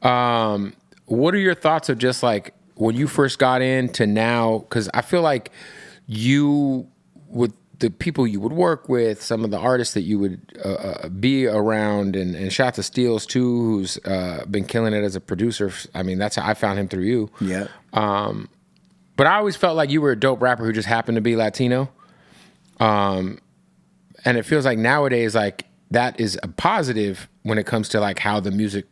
What are your thoughts of just like when you first got in to now? Because I feel like you, with the people you would work with, some of the artists that you would be around, and shout out to Steels too, who's been killing it as a producer. I mean, that's how I found him through you. Yeah. But I always felt like you were a dope rapper who just happened to be Latino. And it feels like nowadays, like that is a positive when it comes to like how the music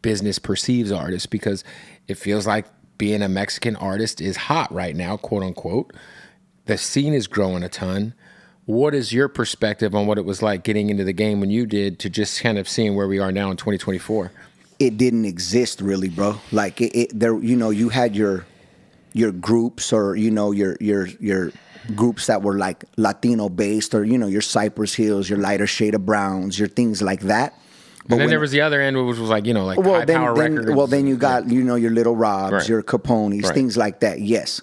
business perceives artists, because it feels like being a Mexican artist is hot right now, quote unquote. The scene is growing a ton. What is your perspective on what it was like getting into the game when you did to just kind of seeing where we are now in 2024? It didn't exist really, bro. Like there, you know, you had your groups, or you know, your groups that were like Latino based, or you know, your Cypress Hills, your Lighter Shade of Browns, your things like that. But and then there was the other end, which was like, you know, like high power records. Well, then you got, you know, your Little Robs, Right. your Capones, things like that. Yes.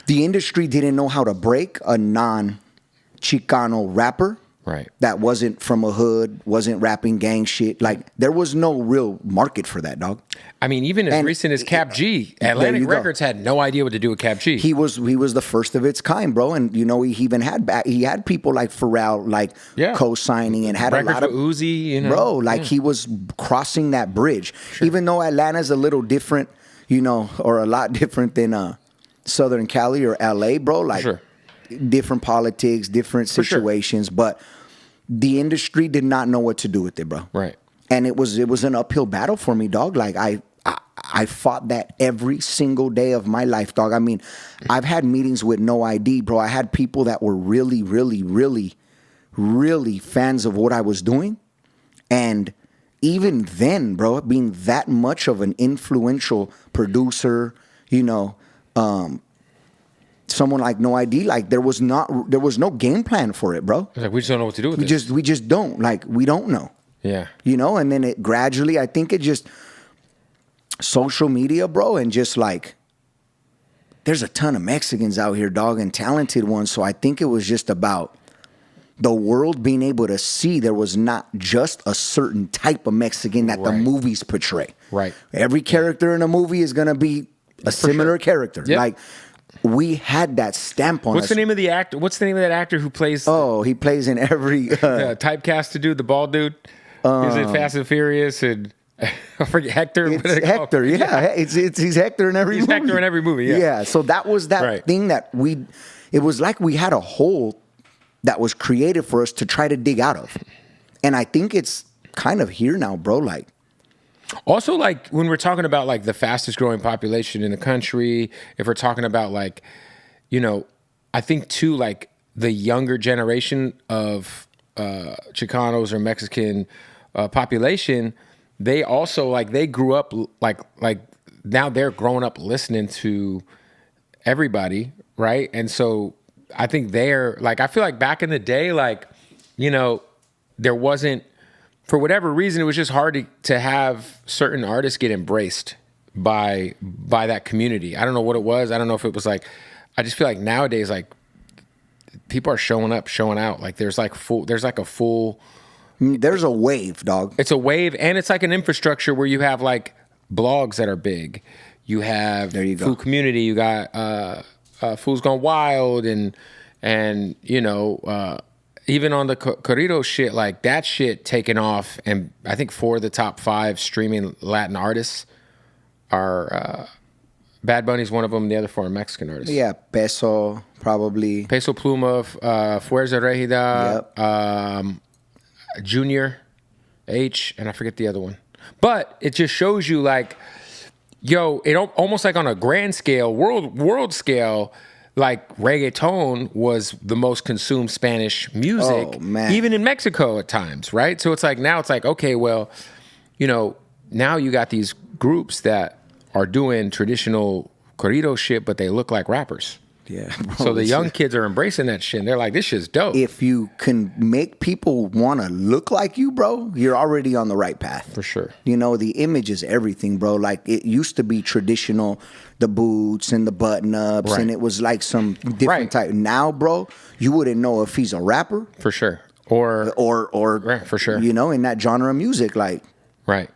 The industry didn't know how to break a non-Chicano rapper. Right. That wasn't from a hood, wasn't rapping gang shit. Like, there was no real market for that, dog. I mean, even as recent as Cap G, Atlantic Records had no idea what to do with Cap G. He was the first of its kind, bro. And you know, he even had people like Pharrell, like co-signing, and had Record a lot of Uzi, you know, bro. Like he was crossing that bridge. Sure. Even though Atlanta's a little different, you know, or a lot different than Southern Cali or LA, bro. Like different politics, different situations, but the industry did not know what to do with it, bro. Right. And it was an uphill battle for me, dog. Like I fought that every single day of my life, dog. I mean, I've had meetings with No ID, bro. I had people that were really, really, really, really fans of what I was doing. And even then, bro, being that much of an influential producer, you know, someone like No ID, like there was no game plan for it, bro. Like, we just don't know what to do with it. We just don't. Like, we don't know. Yeah. You know, and then it gradually, I think it just social media, bro, and just like there's a ton of Mexicans out here, dog, and talented ones. So I think it was just about the world being able to see there was not just a certain type of Mexican that the movies portray. Right. Every character in a movie is going to be a similar character. Yep. Like, we had that stamp on us. What's the name of the actor? What's the name of that actor who plays? Oh, he plays in every typecasted dude, the bald dude. He's in Fast and Furious, and I forget Hector. It's Hector, yeah. He's Hector in every movie. He's Hector in every movie, yeah. Yeah, so that was that thing that it was like we had a hole that was created for us to try to dig out of. And I think it's kind of here now, bro. Like, also, like, when we're talking about, like, the fastest growing population in the country, if we're talking about, like, you know, I think, too, like, the younger generation of Chicanos or Mexican population, they also, like, they grew up, like now they're growing up listening to everybody, right? And so I think they're, like, I feel like back in the day, like, you know, there wasn't, for whatever reason, it was just hard to have certain artists get embraced by that community. I don't know what it was. I don't know if it was like, I just feel like nowadays, like, people are showing up, showing out. Like, there's a wave, dog. It's a wave, and it's like an infrastructure where you have, like, blogs that are big. You have Food Community. You got Food's Gone Wild, and you know, even on the corrido shit, like, that shit taken off, and I think 4 of the top 5 streaming Latin artists are Bad Bunny's one of them. The other 4 are Mexican artists. Yeah, Peso probably. Peso Pluma, Fuerza Regida, Junior H, and I forget the other one. But it just shows you, like, yo, it almost like on a grand scale, world scale. Like, reggaeton was the most consumed Spanish music, even in Mexico at times, right? So it's like, now it's like, okay, well, you know, now you got these groups that are doing traditional corrido shit, but they look like rappers. Yeah. Bro, so the young kids are embracing that shit, and they're like, this shit's dope. If you can make people want to look like you, bro, you're already on the right path. For sure. You know, the image is everything, bro. Like, it used to be traditional, the boots and the button-ups, and it was like some different type. Now, bro, you wouldn't know if he's a rapper. For sure. Or for sure. You know, in that genre of music, like. Right.